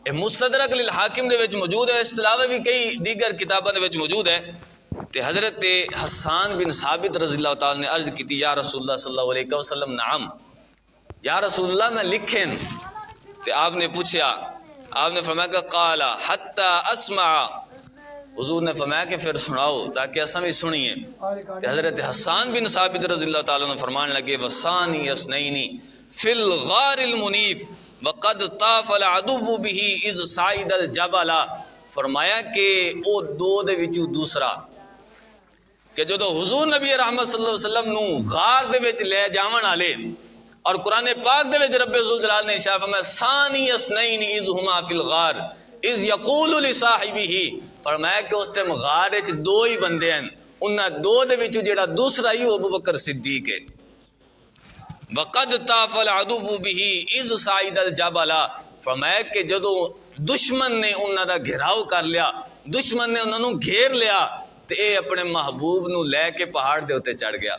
مستدرک للحاکم دے وچ موجود ہے، اس علاوہ بھی کئی دیگر کتاباں دے وچ موجود ہے۔ تے حضرت حسان بن ثابت رضی اللہ تعالی نے عرض کی تھی یا رسول اللہ صلی اللہ علیہ وسلم نعم، یا رسول اللہ میں لکھیں۔ تے آپ نے پوچھا، آپ نے فرمایا کہ قال حتی اسمع، حضور نے فرمایا کہ پھر سناؤ تاکہ اساں بھی سنیے۔ تے حضرت حسان بن ثابت رضی اللہ تعالیٰ عنہ فرمان لگے وثانی اثنین فی الغار المنیف وقد طاف العدو به اذ صعد الجبل، فرمایا کہ او دو دے وچوں دوسرا کہ جدو حضور نبی رحمت صلی اللہ علیہ وسلم نو غار دے وچ لے جاون والے، اور قرآن پاک دے وچ رب ذوالجلال نے ارشاد فرمایا ثانی اثنین اذ ہما فی الغار اذ یقول لصاحبہ، فرمایا کہ اس ٹائم غار وچ دو ہی بندے ہیں، انہاں دو دے وچوں جڑا دوسرا ہی ابو بکر صدیق ہے۔ وقد طاف العدو به اذ صعد الجبل، فرمایا کہ جدو دشمن نے انہاں دا گھیراؤ کر لیا، دشمن نے انہاں نو گھیر لیا، تے اے اپنے محبوب نو لے کے پہاڑ دے اوتے چڑھ گیا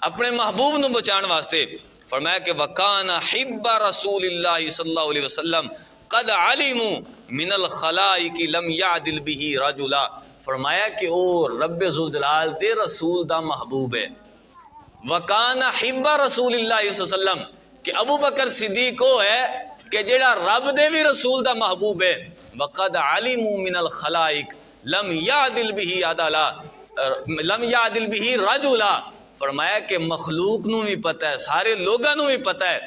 اپنے محبوب نو بچان واسطے۔ فرمایا کہ وکان حب رسول اللہ صلی اللہ علیہ وسلم قد علموا من الخلائق لم يعدل به رجلا، فرمایا کہ او رب ذوالجلال دے رسول دا محبوب ہے۔ وکان حب رسول اللہ صلی اللہ علیہ وسلم، کہ ابو بکر صدیق وہ ہے کہ جڑا رب دے بھی رسول دا محبوب ہے۔ وقد علموا من الخلائق لم يعدل به عدلا، لم يعدل به رجلا، فرمایا کہ مخلوق نو بھی پتہ ہے، سارے لوگاں نو بھی پتہ ہے،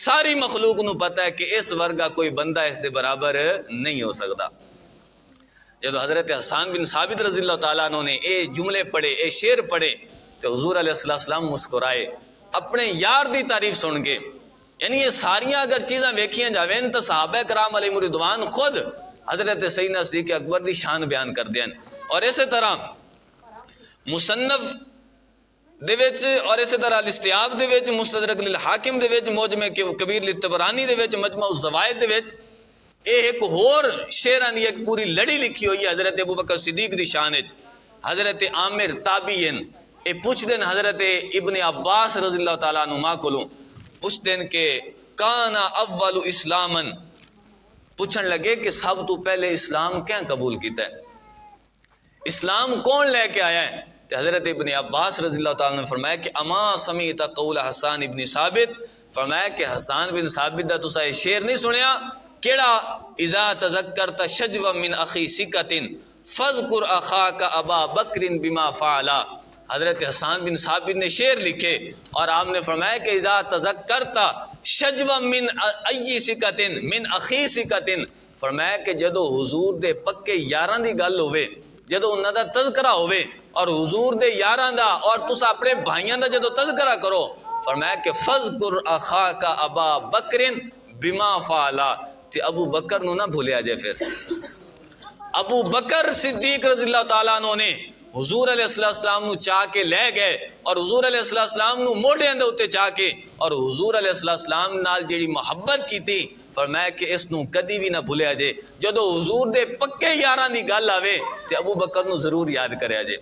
ساری مخلوق نو پتہ ہے کہ اس ورگا کوئی بندہ اس دے برابر نہیں ہو سکتا۔ جب حضرت حسان بن ثابت رضی اللہ تعالیٰ عنہ نے اے جملے پڑھے، اے شعر پڑھے، تو حضور علیہ السلام مسکرائے اپنے یار دی تعریف سن کے۔ یعنی یہ ساریاں اگر چیزاں ویکھیاں جاویں تو صحابہ کرام علیہ رضوان خود حضرت سیدنا صدیق اکبر دی شان بیان کر دیں۔ اور اسی طرح مصنف دے وچ اور اسی طرح الاستیاب دے وچ، مستدرک للحاکم دے وچ، معجم کبیر للطبرانی دے وچ، مجمع الزوائد دے وچ ایک اور شعراں دی ایک پوری لڑی لکھی ہوئی ہے حضرت ابوبکر صدیق دی شان وچ۔ حضرت عامر تابعین اے پوچھ دین حضرت ابن عباس رضی اللہ تعالیٰ عنہما کولوں، پوچھ دین کہ کانا اول اسلامن، پوچھن لگے کہ سب تو پہلے اسلام کیا قبول کیتا ہے، اسلام کون لے کے آیا ہے؟ تو حضرت ابن عباس رضی اللہ تعالیٰ نے فرمایا کہ اما سمیت قول حسان ابن ثابت، فرمایا کہ حسان بن ثابت دا تسا یہ شعر نہیں سنیا کیڑا اذا تذکرت شجوا من اخی سکت فذکر اخاک ابا بکر بما فعلا، حضرت حسان بن ثابت نے شعر لکھے اور آپ نے فرمایا کہ اذا تذکرت شجوا من ای سکت من اخی سکت، فرمایا کہ جدو حضور دے پکے یاراں دی گل ہوئے، جدو انہاں دا تذکرہ ہوئے اور حضور دے یاراں دا اور تسا اپنے بھائیاں دا جدو تذکرہ کرو، فرمایا کہ فذکر اخاک ابا بکر بما فعلا، تے ابو بکر نو نہ بھولیا جائے۔ پھر ابو بکر صدیق رضی اللہ تعالیٰ عنہ نے حضور علیہ السلام نو چاہ کے لے گئے اور حضور علیہ السلام نو موڑے دے اوتے چاہ کے، اور حضور علیہ السلام نال جیڑی محبت کی تھی، فرمایا کہ اس نو کدی بھی نہ بھولیا جائے، جدو حضور دے پکے یاراں دی گل آوے تے ابو بکر نو ضرور یاد کریا جائے۔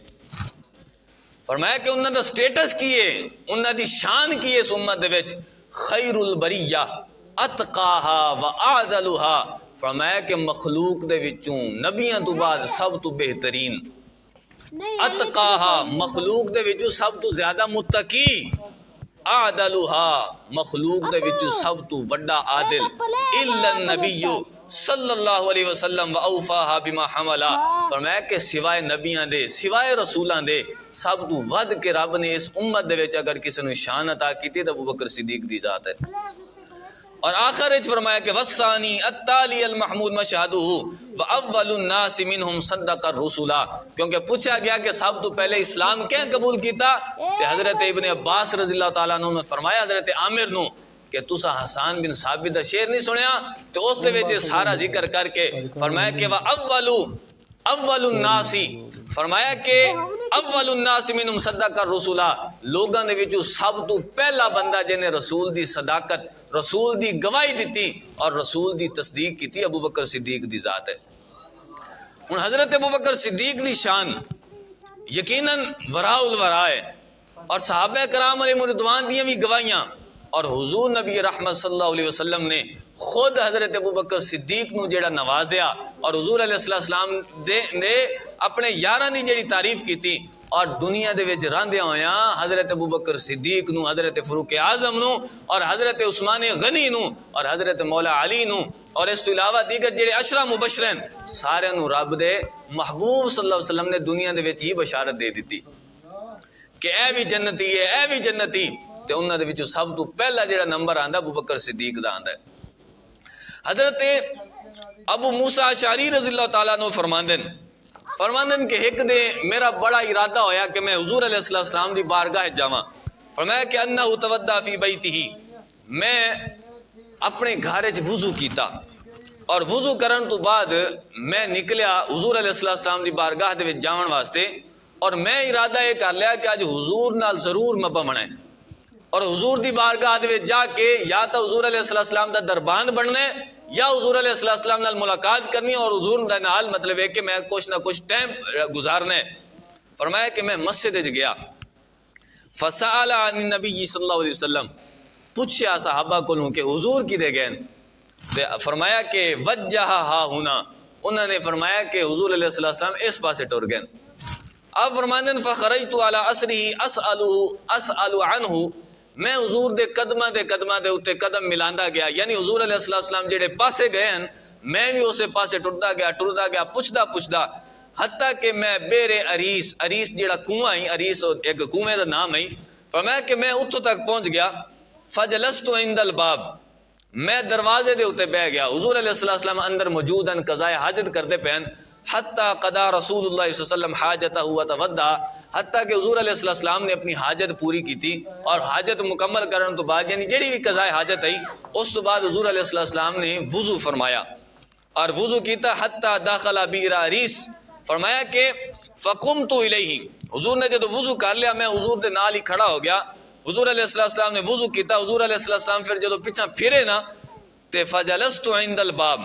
فرمایا کہ انہاں دا سٹیٹس کی ہے، انہاں دی شان کی ہے اس امت دے وچ، خیر البریہ اتقاہا و اعدلہا، فرمایا کہ مخلوق دے وچوں نبیاں تو بعد سب تو بہترین، اتقاہا مخلوق دے وچوں سب تو زیادہ متقی، اعدلہا مخلوق دے وچوں سب تو بڑا عادل، الا النبی صلی اللہ علیہ وسلم و اوفاہا بما حملا، فرمایا کہ سوائے نبیاں دے، سوائے رسولاں دے، سب تو ود کے رب نے اس امت دے وچ اگر کسی نے شان عطا کیتی تو ابوبکر صدیق دی ذات ہے۔ اور آخر اچ فرمایا کہ وَالثَّانِي التَّالِي الْمَحْمُودُ مَشْهَدُهُ وَأَوَّلُ النَّاسِ مِنْهُمْ صَدَّقَ الرُّسُلَ، کیونکہ پوچھا گیا کہ سب تو پہلے اسلام کیا قبول کیتا، تو حضرت ابن عباس رضی اللہ تعالیٰ عنہ نے فرمایا حضرت عامر نو کہ تسا حسان بن ثابت دا شعر نہیں سنیا، تو اس دے وچ سارا ذکر کر کے فرمایا کہ اول الناس، فرمایا کہ اول الناس منہم صدق الرسول، لوگاں دے وچوں سب تو پہلا بندہ جن نے رسول دی صداقت، رسول دی گواہی دیتی اور رسول دی تصدیق کی تھی، ابو بکر صدیق دی ذات ہے۔ ہن حضرت ابو بکر صدیق دی شان یقیناً وراء الورا ہے، اور صحابہ کرام علیہ رضوان دیاں بھی گواہیاں اور حضور نبی رحمت صلی اللہ علیہ وسلم نے خود حضرت ابوبکر صدیق نو جیڑا نوازیا اور حضور علیہ السلام نے اپنے یاراں دی جیڑی تعریف کیتی اور دنیا دے وچ راندیاں ہویاں حضرت ابوبکر صدیق نو، حضرت فاروق اعظم نو اور حضرت عثمان غنی نو اور حضرت مولا علی نو اور اس تو علاوہ دیگر جڑے عشرہ مبشرین سارے نو رب دے محبوب صلی اللہ علیہ وسلم نے دنیا دے وچ ہی بشارت دے دیتی کہ اے بھی جنتی ہے، اے بھی جنتی، تے انہاں دے وچوں سب تو پہلا جڑا نمبر آندا ابوبکر صدیق دا آندا ہے۔ حضرت ابو موسیٰ اشعری رضی اللہ تعالیٰ عنہ فرماندن کہ ایک دے میرا بڑا ارادہ ہویا کہ میں حضور علیہ السلام دی بارگاہ جاواں۔ فرمایا کہ انہ توضا فی بیتہ، میں اپنے گھر وچ وضو کیتا اور وضو کرن تو بعد میں نکلیا حضور علیہ السلام دی بارگاہ دے وچ جاون واسطے، اور میں ارادہ یہ کر لیا کہ اج حضور نال ضرور میں بمنا ہے اور حضور دی بارگاہ دے وچ جا کے یا تو حضور علیہ السلام دا دربان بننا ہے یا حضور علیہ السلام نال ملاقات کرنی ہے اور حضور دا نال مطلب ہے کہ میں کچھ نہ کچھ ٹائم گزارنا ہے۔ فرمایا کہ میں مسجد وچ گیا، فسأل عن النبی صلی اللہ علیہ وسلم، پوچھا صحابہ کولوں کہ حضور کدے گئے، تے فرمایا کہ وجہ ہا ہونا، انہوں نے فرمایا کہ حضور علیہ السلام اس پاسے ٹر گئے۔ اب فرماندن فخرجت علی اسرہ اسأل عنہ، میں حضور دے قدمہ دے اتے قدم ملاندا گیا، یعنی حضور علیہ السلام جڑے پاسے گئے ہیں میں بھی اسے پاسے ٹردا گیا پوچھدا حتیٰ کہ میں بیر عریس جڑا کنواں ہی، عریس ایک کنویں دا نام ہے، فرمایا کہ میں اتھوں تک پہنچ گیا، فجلست عند الباب، میں دروازے دے اتے بیٹھ گیا، حضور علیہ السلام اندر موجود ہیں قضاء حاجت کرتے پہن، حتیٰ قضا رسول اللہ صلی اللہ علیہ وسلم حاجتہ وتودع، حتیٰ کہ حضور علیہ السلام نے اپنی حاجت پوری کی تھی اور حاجت مکمل کرنے تو بعد یعنی جڑی بھی قضاء حاجت ہے اس تو بعد حضور علیہ السلام نے وضو فرمایا اور وضو کیتا، حتیٰ داخل بئر عریس، فرمایا کہ فقمت الیہ، حضور نے جب وضو کر لیا میں حضور دے نال ہی کھڑا ہو گیا، حضور علیہ السلام نے وضو کیتا، حضور علیہ السلام پھر جب پیچھے پھرے نا تے فجلست عند الباب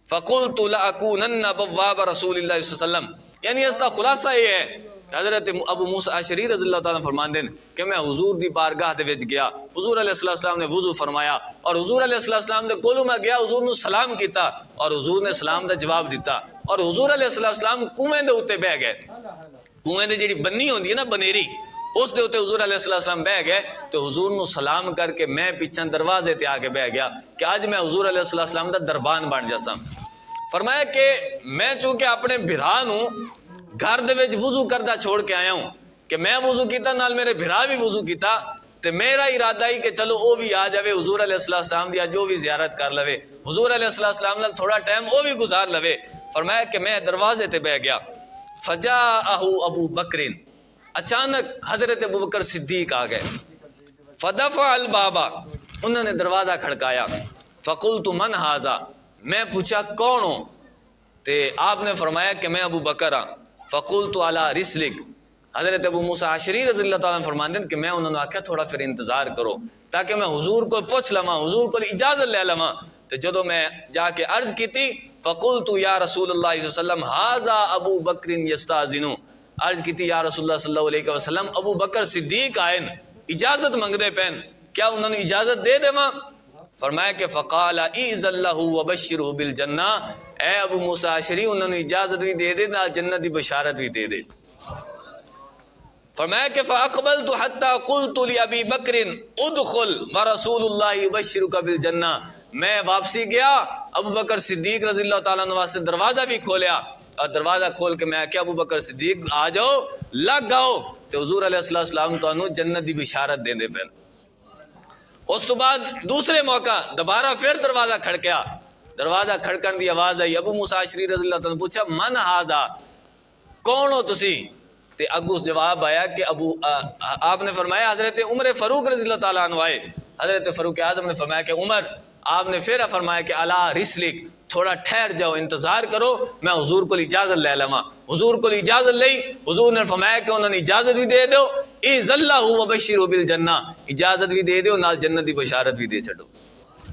فقلت لاکونن بواب رسول اللہ صلی اللہ علیہ وسلم، یعنی اس کا خلاصہ یہ ہے کہ حضرت ابو موسیٰ اشعری رضی اللہ تعالیٰ فرماندے کہ میں حضور دی بارگاہ دے وچ گیا، حضور علیہ السلام نے وضو فرمایا اور حضور علیہ السلام دے کولوں میں گیا، حضور نے سلام کیتا اور حضور نے سلام دا جواب دیتا اور حضور علیہ السلام کنویں دے اوتے بیٹھ گئے، کنویں دی جڑی بنی ہوندی ہے نا بنیری، اس دے اوتے حضور علیہ السلام بیٹھ گئے تو حضور نو سلام کر کے میں پیچھے دروازے تے آ کے بیٹھ گیا کہ آج میں حضور علیہ السلام دا دربان بن جاساں۔ فرمایا کہ میں چونکہ اپنے بھرا نو گھر دے وچ وضو کردا چھوڑ کے آیا ہوں کہ میں وضو کیتا نال میرے بھرا بھی وضو کیتا تے میرا ارادہ ہی کہ چلو او بھی آ جاوے حضور علیہ السلام دی جو بھی زیارت کر لوے، حضور علیہ السلام نال تھوڑا ٹائم او بھی گزار لوے۔ فرمایا کہ میں دروازے تے بیٹھ گیا، فجاءہ ابو بکر، اچانک حضرت ابوبکر صدیق آ گئے، فدفع الباب، انہوں نے دروازہ کھڑکایا، فقلت من ھذا، میں پوچھا کون ہوں، تے آپ نے فرمایا کہ میں ابو بکر ہاں، فقلت علی رسلک، حضرت ابو موسیٰ اشعری رضی اللہ تعالیٰ فرماندے کہ میں انہوں نے آکھا تھوڑا پھر انتظار کرو تاکہ میں حضور کو پوچھ لواں، حضور کو اجازت لے لواں، تو جدو میں جا کے عرض کی تھی فقلت یا رسول اللہ صلی اللہ علیہ وسلم ھذا ابو بکر یستاذن، عرض کی تھی یا رسول اللہ صلی اللہ علیہ وسلم ابو بکر صدیق آئے اجازت منگدے پہن، کیا انہوں نے اجازت دے ماں؟ فرمایا کہ فقال اذن لہ وبشرہ بالجنہ، اے ابو موسیٰ اشعری انہوں نے اجازت بھی دے دے نال جنت دی بشارت بھی دے دے۔ فرمایا کہ فاقبلت حتی قلت لابی بکر ادخل ورسول اللہ یبشرک بالجنہ، میں واپسی گیا، ابو بکر صدیق رضی اللہ تعالیٰ عنہ واسطے دروازہ بھی کھولیا اور دروازہ کھول کے میں کیا ابو بکر صدیق آ جاؤ لگ آؤ، تو حضور علیہ السلام تو انہوں جنت دی بشارت دے دے پہن۔ اس تو بعد دوسرے موقع دوبارہ پھر دروازہ کھڑکیا، دروازہ کھڑکن دی آواز آئی، ابو موسیٰ اشعری رضی اللہ تعالیٰ نے پوچھا من ھذا، کون ہو تسی؟ تے اگو جواب آیا کہ آپ نے فرمایا حضرت عمر فاروق رضی اللہ تعالیٰ عنہ آئے، حضرت فاروق اعظم نے فرمایا کہ عمر، آپ نے پھر فرمایا کہ علی رسلک، تھوڑا ٹھہر جاؤ انتظار کرو میں حضور کو اجازت لے لواں، حضور کو اجازت لئی، حضور نے فرمایا کہ انہوں نے اجازت بھی دے دو، اذن لہ وبشرہ بالجنہ، اجازت بھی دے دو نال جنت دی بشارت بھی دے چھڈو۔